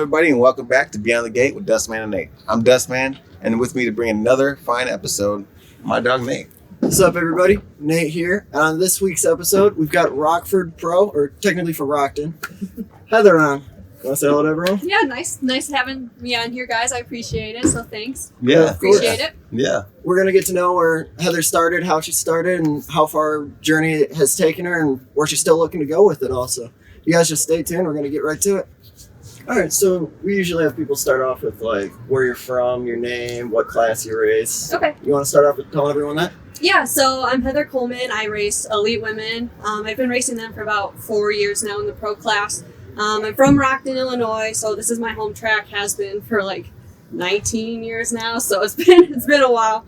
everybody, and welcome back to Beyond the Gate with Dustman and Nate. I'm Dustman, and with me to bring another fine episode, my dog Nate. What's up, everybody? Nate here. And on this week's episode, we've got Rockford Pro, or technically for Rockton, Heather on. Want to say hello to everyone? Yeah, nice having me on here, guys. I appreciate it, so thanks. Yeah, appreciate it. Yeah. We're going to get to know where Heather started, how she started, and how far her journey has taken her, and where she's still looking to go with it also. You guys just stay tuned. We're going to get right to it. All right, so we usually have people start off with, like, where you're from, your name, what class you race. Okay. You want to start off with telling everyone that? Yeah, so I'm Heather Collman. I race elite women. I've been racing them for about 4 years now in the pro class. I'm from Rockton, Illinois, so this is my home track. Has been for like 19 years now, so it's been a while.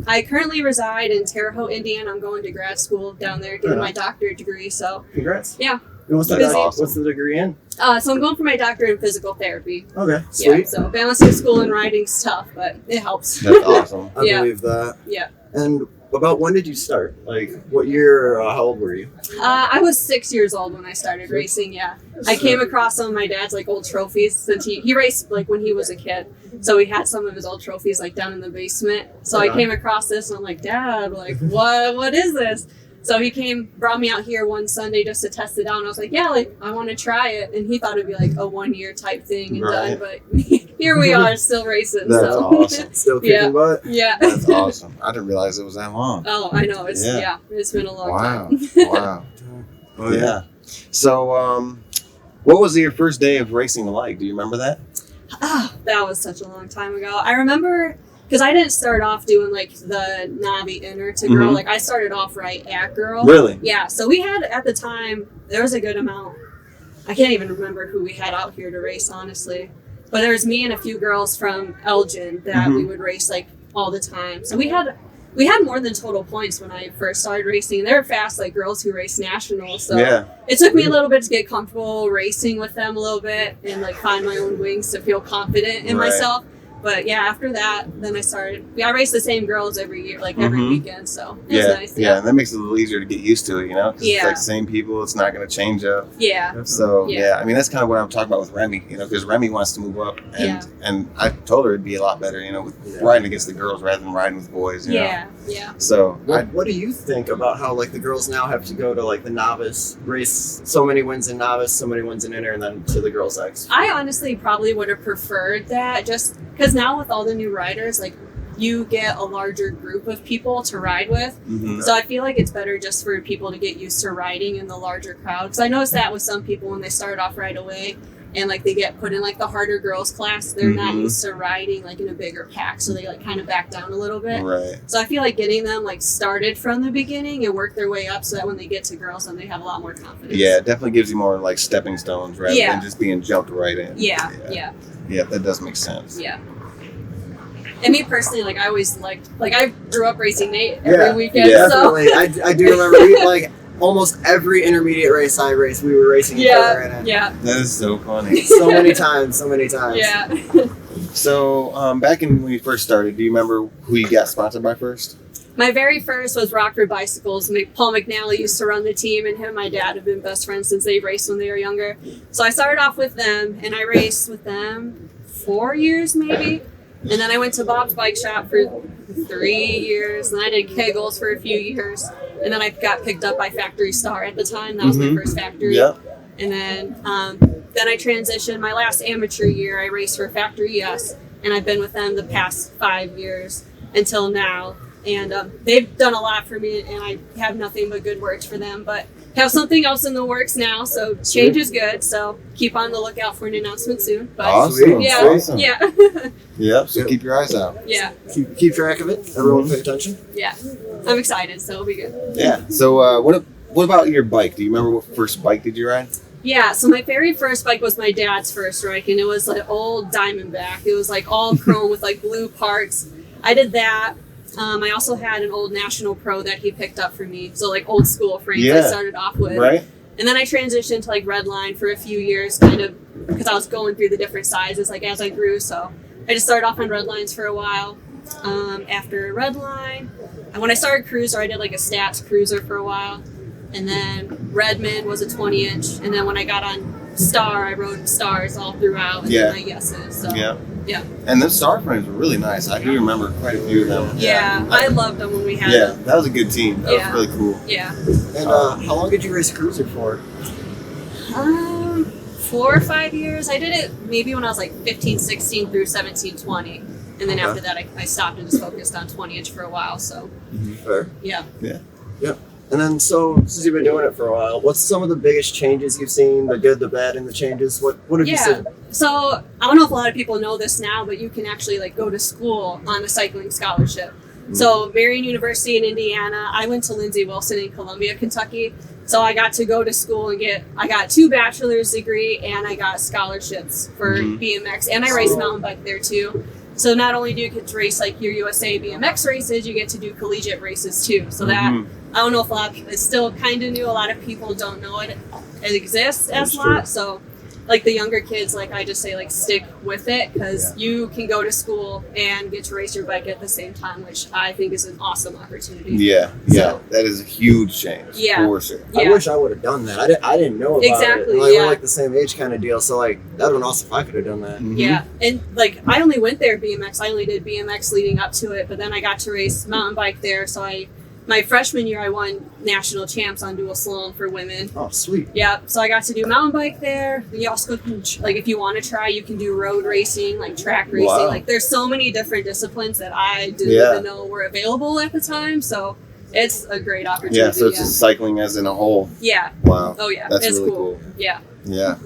I currently reside in Terre Haute, Indiana. I'm going to grad school down there getting my doctorate degree. So congrats. Yeah. And what's the degree in? So I'm going for my doctorate in physical therapy. Okay, sweet. Yeah, so balancing school and riding's tough, but it helps. That's awesome. I believe that. Yeah. And about when did you start? Like, what year, how old were you? I was 6 years old when I started racing, yeah. I came across some of my dad's, like, old trophies since he raced, like, when he was a kid. So he had some of his old trophies, like, down in the basement. So I came across this, and I'm like, Dad, like, what is this? So he brought me out here one Sunday just to test it out, and I was like, yeah, like, I want to try it. And he thought it'd be, like, a 1 year type thing and done, but here we are, still racing. That's so. awesome. Still kicking butt? Yeah. That's awesome. I didn't realize it was that long. Oh, I know. It's been a long Wow. time. Wow. Oh, yeah. So, what was your first day of racing like? Do you remember that? Oh, that was such a long time ago. I remember, because I didn't start off doing like the Navi inner to girl. Like I started off right at girl. Really? Yeah. So we had, at the time, there was a good amount. I can't even remember who we had out here to race, honestly. But there was me and a few girls from Elgin that we would race like all the time. So we had more than total points when I first started racing. They were fast, like girls who race nationals. So it took me a little bit to get comfortable racing with them a little bit and like find my own wings to feel confident in myself. But yeah, after that, then I started. I race the same girls every year, like every weekend. So it's nice. Yeah, and that makes it a little easier to get used to it, you know? 'Cause it's like the same people. It's not going to change up. Yeah. So I mean, that's kind of what I'm talking about with Remy, you know, because Remy wants to move up, and I told her it'd be a lot better, you know, with riding against the girls rather than riding with boys. You know? So what do you think about how like the girls now have to go to like the novice race, so many wins in novice, so many wins in inner, and then to the girls X? I honestly probably would have preferred that, just because now with all the new riders, like you get a larger group of people to ride with. So I feel like it's better just for people to get used to riding in the larger crowd. Because I noticed that with some people when they start off right away and like they get put in like the harder girls class, they're not used to riding like in a bigger pack. So they like kind of back down a little bit. Right. So I feel like getting them like started from the beginning and work their way up so that when they get to girls, then they have a lot more confidence. Yeah, it definitely gives you more like stepping stones rather than just being jumped right in. Yeah, that does make sense. Yeah. And me personally, like I always liked, like I grew up racing Nate every weekend. So definitely. I do remember like almost every intermediate race I raced, we were racing each other in it. Yeah. That is so funny. So many times. Yeah. So back when you first started, do you remember who you got sponsored by first? My very first was Rockford Bicycles. Paul McNally used to run the team, and him and my dad have been best friends since they raced when they were younger. So I started off with them, and I raced with them 4 years maybe. And then I went to Bob's Bike Shop for 3 years, and I did Kegels for a few years. And then I got picked up by Factory Star at the time. That was my first factory. Yep. And then I transitioned. My last amateur year, I raced for Factory ES, and I've been with them the past 5 years until now. And they've done a lot for me, and I have nothing but good words for them. But have something else in the works now, so change is good. So keep on the lookout for an announcement soon. But awesome. Yeah. So keep your eyes out. Yeah. Keep track of it. Everyone pay attention. Yeah. I'm excited, so it'll be good. Yeah. So what about your bike? Do you remember what first bike did you ride? Yeah, so my very first bike was my dad's first bike, and it was like old Diamondback. It was like all chrome with like blue parts. I did that. I also had an old National Pro that he picked up for me. So like old school frames I started off with. Right. And then I transitioned to like Redline for a few years, kind of because I was going through the different sizes like as I grew. So I just started off on Redlines for a while. After Redline, and when I started Cruiser, I did like a Stats Cruiser for a while. And then Redmond was a 20-inch. And then when I got on star. I wrote stars all throughout and then my yeses. So yeah. And those star frames were really nice. I do remember quite a few of them. Yeah, I loved them when we had them. That was a good team. That was really cool. Yeah. And how long did you race cruiser for? 4 or 5 years. I did it maybe when I was like 15, 16 through 17, 20. And then after that, I stopped and just focused on 20-inch for a while. So, Fair. Yeah. And then, so since you've been doing it for a while, what's some of the biggest changes you've seen? The good, the bad, and the changes. What have you seen? So I don't know if a lot of people know this now, but you can actually like go to school on a cycling scholarship. So Marion University in Indiana. I went to Lindsey Wilson in Columbia, Kentucky. So I got to go to school and I got 2 bachelor's degree and I got scholarships for BMX, and I raced mountain bike there too. So not only do you get to race like your USA BMX races, you get to do collegiate races too. So that, I don't know if a lot of people, it's still kind of new. A lot of people don't know it exists as a lot. So like the younger kids, like I just say, like stick with it, because you can go to school and get to race your bike at the same time, which I think is an awesome opportunity. So, that is a huge change. For sure. I wish I would have done that. I didn't know about it. Like, we're like the same age kind of deal. So like that would have been awesome if I could have done that. Yeah, and like I only went there BMX. I only did BMX leading up to it, but then I got to race mountain bike there. So my freshman year, I won national champs on dual slalom for women. Oh, sweet. Yeah, so I got to do mountain bike there. You also can, like, if you want to try, you can do road racing, like track racing. Like, there's so many different disciplines that I didn't even know were available at the time. So it's a great opportunity. Yeah, so it's just cycling as in a whole. Yeah. Wow. Oh yeah, that's it's really cool. Yeah. Yeah.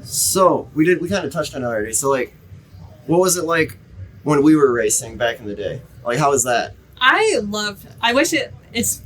So we kind of touched on it already. So like, what was it like when we were racing back in the day? Like, how was that?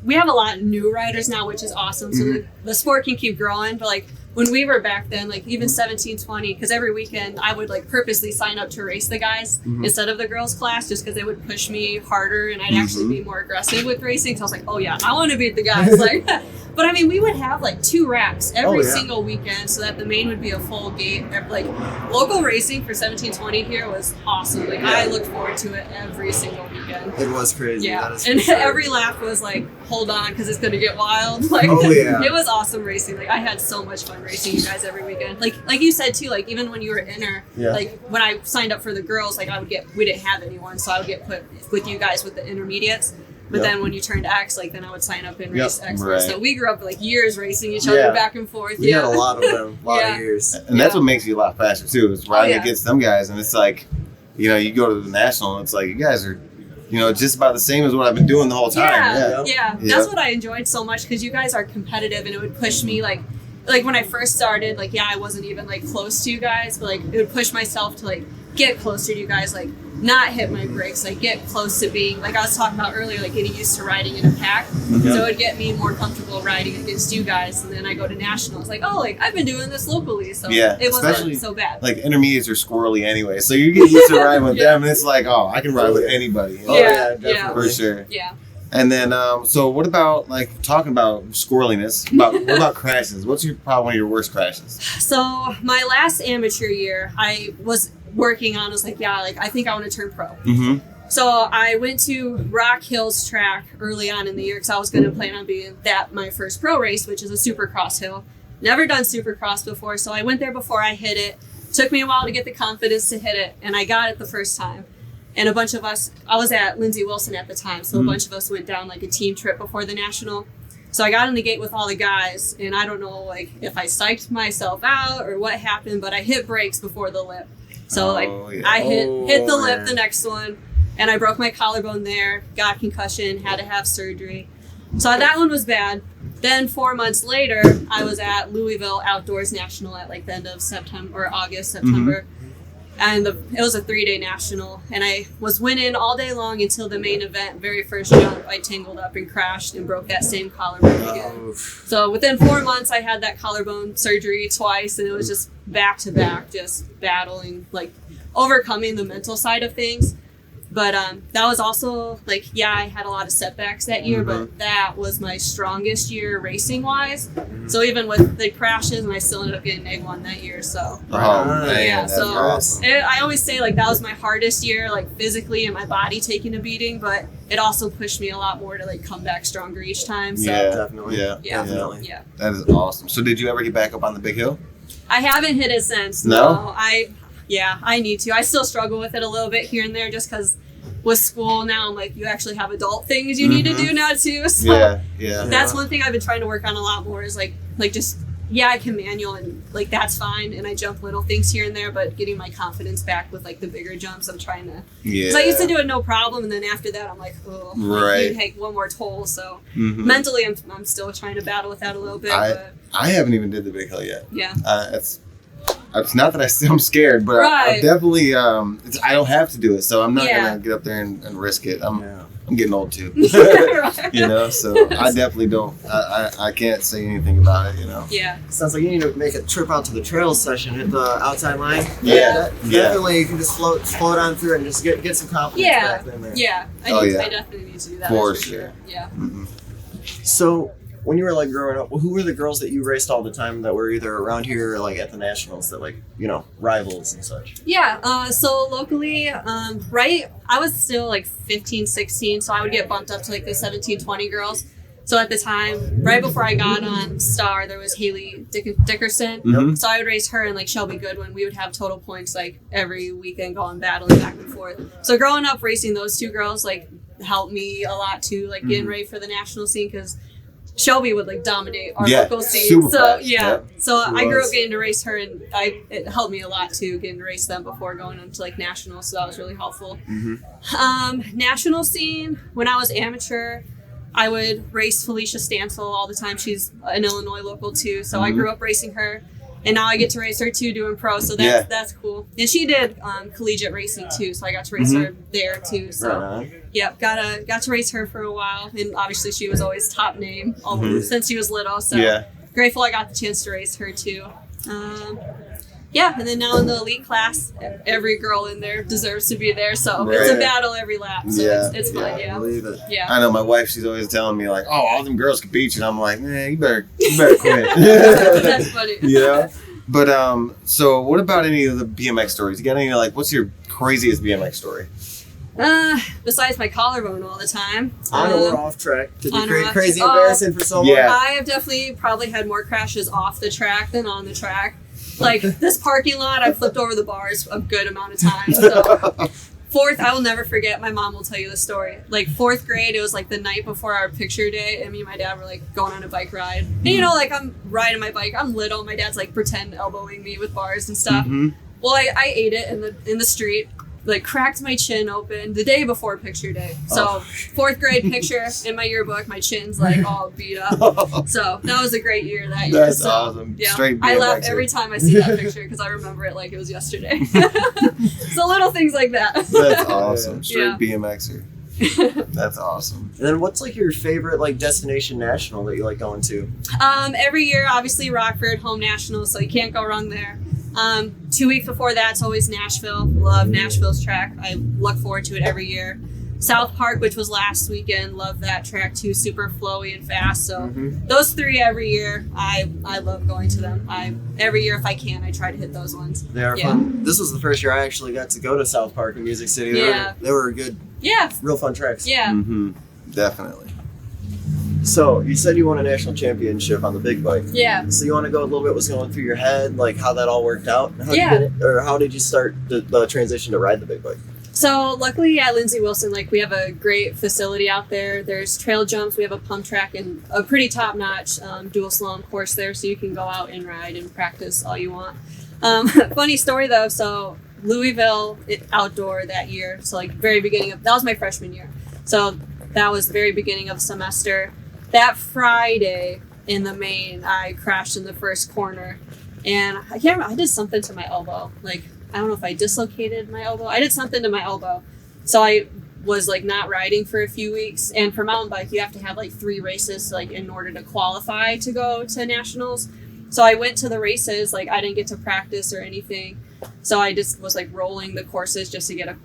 We have a lot of new riders now, which is awesome. So the sport can keep growing. But like when we were back then, like even 17, 20, because every weekend I would like purposely sign up to race the guys instead of the girls class, just because they would push me harder and I'd actually be more aggressive with racing. So I was like, oh yeah, I want to beat the guys. Like, but I mean, we would have like 2 racks every single weekend, so that the main would be a full gate. Like local racing for 1720 here was awesome. Like I looked forward to it every single weekend. It was crazy. Yeah, and every lap was like, hold on, because it's gonna get wild. Like, it was awesome racing. Like I had so much fun racing you guys every weekend. Like you said too. Like even when you were inner, like when I signed up for the girls, like we didn't have anyone, so I would get put with you guys with the intermediates. But then when you turned X, like then I would sign up and race X. So we grew up like years racing each other back and forth. We had a lot of them, a lot of years. And that's what makes you a lot faster too, is riding against them guys. And it's like, you know, you go to the national and it's like, you guys are, you know, just about the same as what I've been doing the whole time. Yeah. That's what I enjoyed so much, because you guys are competitive and it would push me like when I first started, like, I wasn't even like close to you guys, but like it would push myself to like get closer to you guys, like not hit my brakes, like get close to being, like I was talking about earlier, like getting used to riding in a pack. So it would get me more comfortable riding against you guys. And then I go to nationals, like, oh, like I've been doing this locally, so it wasn't so bad. Like intermediates are squirrely anyway, so you get used to riding with them, and it's like, oh, I can ride with anybody. You know? Definitely. For sure. Yeah. And then, so what about, like, talking about squirreliness, what about crashes? What's probably one of your worst crashes? So my last amateur year, I was working on, I was like, I think I want to turn pro. So I went to Rock Hills track early on in the year, because I was going to plan on being my first pro race, which is a supercross hill. Never done supercross before, so I went there before I hit it. Took me a while to get the confidence to hit it, and I got it the first time. And a bunch of us, I was at Lindsey Wilson at the time, so a bunch of us went down like a team trip before the national. So I got in the gate with all the guys, and I don't know like if I psyched myself out or what happened, but I hit brakes before the lip. So I hit the lip the next one, and I broke my collarbone there, got concussion, had to have surgery. So that one was bad. Then 4 months later, I was at Louisville Outdoors National at like the end of September or August, September. And it was a 3-day national, and I was winning all day long until the main event. Very first jump, I tangled up and crashed and broke that same collarbone again. So within 4 months, I had that collarbone surgery twice, and it was just back to back, just battling, like overcoming the mental side of things. But that was also like, I had a lot of setbacks that year, but that was my strongest year racing wise. So even with the crashes, and I still ended up getting egg 1 that year. So I always say like that was my hardest year, like physically and my body taking a beating, but it also pushed me a lot more to like come back stronger each time. So definitely. Yeah. That is awesome. So did you ever get back up on the big hill? I haven't hit it since. No? I need to. I still struggle with it a little bit here and there just because with school now, I'm like, you actually have adult things you need to do now too. So that's one thing I've been trying to work on a lot more is like just, I can manual and like that's fine. And I jump little things here and there, but getting my confidence back with like the bigger jumps, I'm trying to. Because I used to do it no problem. And then after that, I'm like, oh, you take one more toll. So mentally, I'm still trying to battle with that a little bit. I haven't even did the big hill yet. Yeah. It's not that I'm scared, but I definitely I don't have to do it, so I'm not gonna get up there and risk it. I'm getting old too, you know. So I definitely don't. I can't say anything about it, you know. Yeah. Sounds like you need to make a trip out to the trails session, hit the outside line. Definitely, you can just float on through and just get some confidence back in there. Yeah. I definitely need to do that. For sure. Yeah. So, when you were like growing up, who were the girls that you raced all the time that were either around here or like at the nationals that like, you know, rivals and such? Yeah. So locally, I was still like 15, 16. So I would get bumped up to like the 17, 20 girls. So at the time, right before I got on Star, there was Haley Dickerson. Mm-hmm. So I would race her and like Shelby Goodwin. We would have total points like every weekend going battling back and forth. So growing up racing those two girls like helped me a lot too, like getting ready for the national scene because Shelby would like dominate our local scene. Super so fast. So I grew up getting to race her, and it helped me a lot too, getting to race them before going into like nationals. So that was really helpful. National scene when I was amateur, I would race Felicia Stansel all the time. She's an Illinois local too, so I grew up racing her. And now I get to race her too, doing pro, so that's cool. And she did collegiate racing too, so I got to race her there too. So got to race her for a while, and obviously she was always top name since she was little. So grateful I got the chance to race her too. And then now in the elite class, every girl in there deserves to be there. So it's a battle every lap. So it's fun. I believe it. I know my wife, she's always telling me like, oh, all them girls can beat you. And I'm like, man, you better quit. That's funny. Yeah. But so what about any of the BMX stories? You got any like, what's your craziest BMX story? Besides my collarbone all the time. On or off track? Did you create crazy embarrassing for someone? Yeah. I have definitely probably had more crashes off the track than on the track. Like this parking lot, I flipped over the bars a good amount of times. So fourth, I will never forget. My mom will tell you the story. Like fourth grade, it was like the night before our picture day, and me and my dad were like going on a bike ride. And you know, like I'm riding my bike, I'm little. My dad's like pretend elbowing me with bars and stuff. Well, I ate it in the street. Like cracked my chin open the day before picture day. So fourth grade picture in my yearbook, my chin's like all beat up. So that was a great year that year. That's awesome. Yeah, Straight I laugh BMXer. every time I see that picture because I remember it like it was yesterday. So little things like that. That's awesome. Straight BMXer. That's awesome. And then what's like your favorite like destination national that you like going to? Every year, obviously Rockford home national, so you can't go wrong there. 2 weeks before that, it's always Nashville. Love Nashville's track. I look forward to it every year. South Park, which was last weekend, love that track too. Super flowy and fast. So those three every year, I love going to them. Every year if I can, I try to hit those ones. They are fun. This was the first year I actually got to go to South Park in Music City. They were good. Yeah. Real fun tracks. Yeah. Definitely. So you said you won a national championship on the big bike. Yeah. So you want to go a little bit what's going through your head, like how that all worked out? How did you start the transition to ride the big bike? So luckily at Lindsey Wilson, like we have a great facility out there. There's trail jumps, we have a pump track, and a pretty top-notch dual slalom course there, so you can go out and ride and practice all you want. Funny story though, so Louisville outdoor that year, so like very beginning of, that was my freshman year. So that was the very beginning of the semester. That Friday in the main, I crashed in the first corner, and I can't remember, I did something to my elbow. Like, I don't know if I dislocated my elbow. I did something to my elbow. So I was like not riding for a few weeks. And for mountain bike, you have to have like 3 races like in order to qualify to go to nationals. So I went to the races, like I didn't get to practice or anything. So I just was like rolling the courses just to get I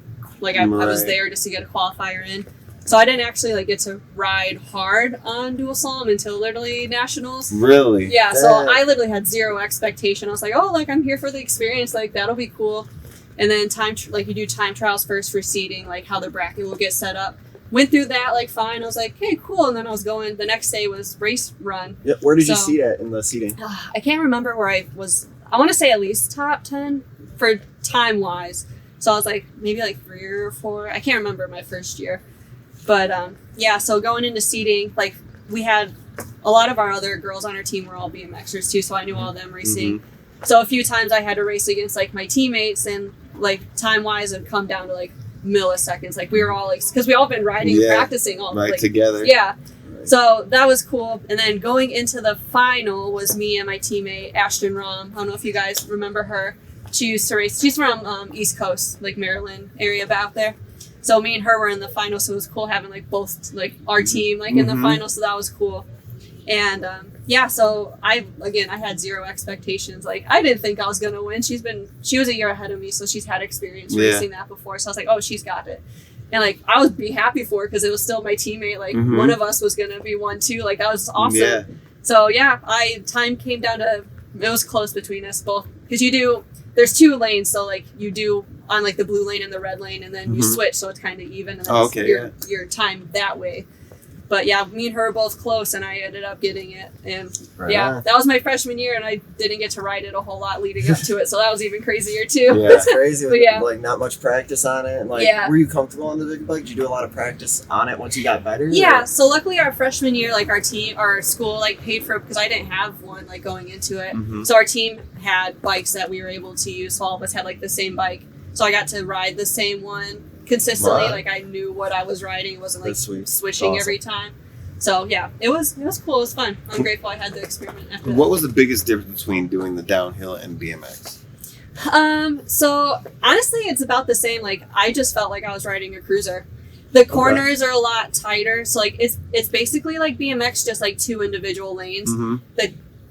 was there just to get a qualifier in. So I didn't actually like get to ride hard on dual slalom until literally nationals. Really? Yeah. So I literally had zero expectation. I was like, oh, like I'm here for the experience. Like that'll be cool. And then you do time trials first for seating, like how the bracket will get set up. Went through that like fine. I was like, hey, cool. And then I was going. The next day was race run. Yeah. Where did you seat at in the seating? I can't remember where I was I want to say at least top 10 for time wise. So I was like maybe like 3 or 4. I can't remember my first year. But yeah, so going into seating, like we had a lot of our other girls on our team were all BMXers too, so I knew all of them racing. Mm-hmm. So a few times I had to race against like my teammates, and like time wise it would come down to like milliseconds. Like we were all like, because we all been riding and practicing all right like, together. Yeah. So that was cool. And then going into the final was me and my teammate Ashton Rom. I don't know if you guys remember her. She used to race. She's from East Coast, like Maryland area about there. So me and her were in the final, so it was cool having like both like our team like in the final. So that was cool. And yeah, so I had zero expectations. Like I didn't think I was gonna win. She was a year ahead of me, so she's had experience racing that before. So I was like, oh, she's got it. And like I would be happy for her because it was still my teammate. Like one of us was gonna be one too. Like that was awesome. Yeah. So yeah, time came down to, it was close between us both because there's 2 lanes. So like you do on like the blue lane and the red lane, and then you switch, so it's kind of even. And then your time that way. But yeah, me and her were both close, and I ended up getting it. And that was my freshman year, and I didn't get to ride it a whole lot leading up to it, so that was even crazier too. Yeah, it's crazy with like not much practice on it. And like, were you comfortable on the big bike? Did you do a lot of practice on it once you got better? Yeah, so luckily our freshman year, like our school like paid for it because I didn't have one like going into it. So our team had bikes that we were able to use. So all of us had like the same bike, so I got to ride the same one consistently. Like I knew what I was riding. It wasn't like switching every time. So yeah, it was cool. It was fun. I'm grateful I had the experiment after that. What was the biggest difference between doing the downhill and BMX? So honestly it's about the same. Like I just felt like I was riding a cruiser. The corners are a lot tighter, so like it's basically like BMX, just like 2 individual lanes.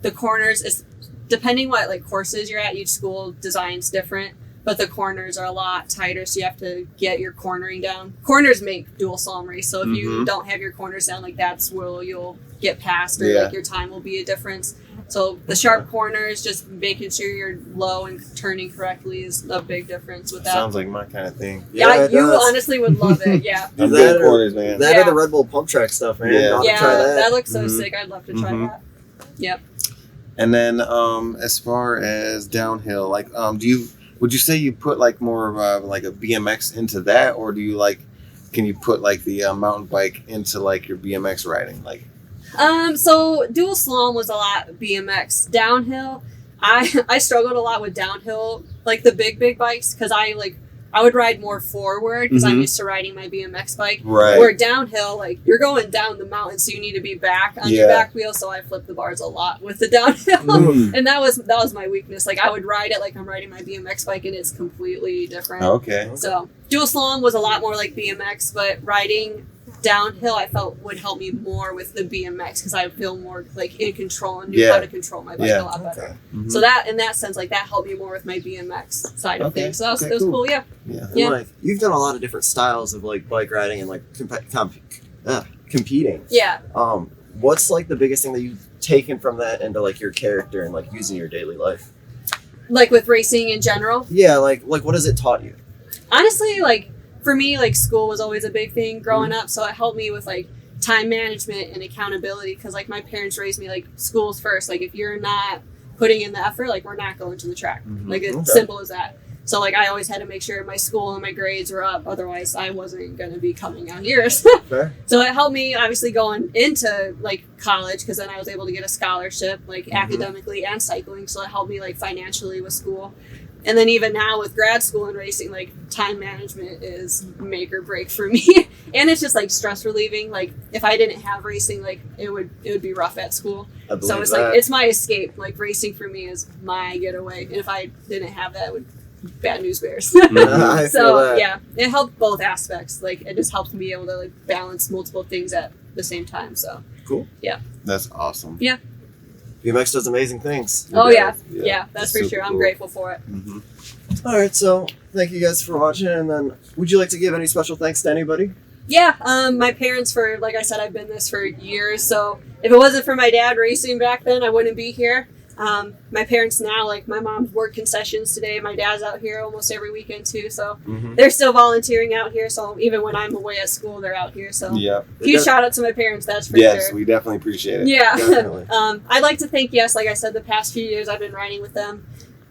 The corners is depending what like courses you're at, each school designs different. But the corners are a lot tighter, so you have to get your cornering down. Corners make dual slalom race, so if you don't have your corners down, like that's where you'll get past, or like your time will be a difference. So the sharp corners, just making sure you're low and turning correctly is a big difference with that. Sounds like my kind of thing. Yeah, you honestly would love it. Yeah. I'm good corners, man. That or the Red Bull pump track stuff, man. Yeah, try that looks so sick. I'd love to try that. Yep. And then as far as downhill, like would you say you put like more of like a BMX into that, or do you can you put like the mountain bike into like your BMX riding? Like, so dual slalom was a lot BMX. Downhill, I struggled a lot with downhill, like the big bikes, because I would ride more forward because I'm used to riding my BMX bike. Right. Where downhill, like you're going down the mountain, so you need to be back on your back wheel. So I flipped the bars a lot with the downhill, and that was my weakness. Like I would ride it like I'm riding my BMX bike, and it's completely different. Okay. So dual slalom was a lot more like BMX, but riding downhill I felt would help me more with the BMX because I feel more like in control and knew how to control my bike a lot better. So that in that sense, like that helped me more with my BMX side of things. So that was cool. Yeah. Like, you've done a lot of different styles of like bike riding and like competing. Yeah. What's like the biggest thing that you've taken from that into like your character and like using your daily life? Like with racing in general? Yeah, like what has it taught you? Honestly, like for me, like school was always a big thing growing up, so it helped me with like time management and accountability because like my parents raised me like school's first. Like if you're not putting in the effort, like we're not going to the track. Like it's simple as that. So like I always had to make sure my school and my grades were up, otherwise I wasn't going to be coming out here. So it helped me obviously going into like college because then I was able to get a scholarship like academically and cycling, so it helped me like financially with school. And then even now with grad school and racing, like time management is make or break for me. And it's just like stress relieving. Like if I didn't have racing, like it would be rough at school. So it's like, it's my escape. Like racing for me is my getaway. And if I didn't have that, it would bad news bears. So yeah, it helped both aspects. Like it just helped me be able to like balance multiple things at the same time. So cool. Yeah. That's awesome. Yeah. BMX does amazing things. Oh yeah, that's for sure. I'm grateful for it. All right, so thank you guys for watching. And then, would you like to give any special thanks to anybody? Yeah, my parents for, like I said, I've been this for years. So if it wasn't for my dad racing back then, I wouldn't be here. My parents now, like my mom's work concessions today. My dad's out here almost every weekend too, so they're still volunteering out here. So even when I'm away at school, they're out here. So huge shout out to my parents. That's for sure. Yes, we definitely appreciate it. Yeah. I'd like to thank, like I said, the past few years I've been riding with them.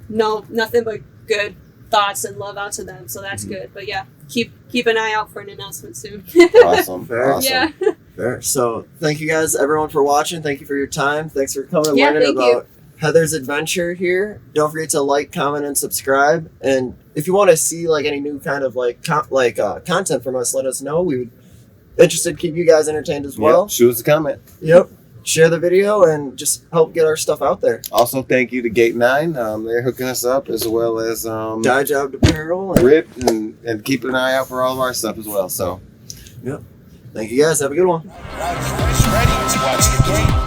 nothing but good thoughts and love out to them. So that's good. But yeah, keep an eye out for an announcement soon. Awesome. Fair. Awesome. Yeah. Fair. So thank you guys, everyone, for watching. Thank you for your time. Thanks for coming and learning about Heather's adventure here. Don't forget to like, comment, and subscribe. And if you want to see like any new kind of content from us, let us know. We would interested to keep you guys entertained as well. Yep. Shoot us a comment. Yep. Share the video and just help get our stuff out there. Also, thank you to Gate 9. They're hooking us up, as well as Dye Job Apparel. Rip, and keeping an eye out for all of our stuff as well. So, yep. Thank you guys. Have a good one. Ready to watch the game.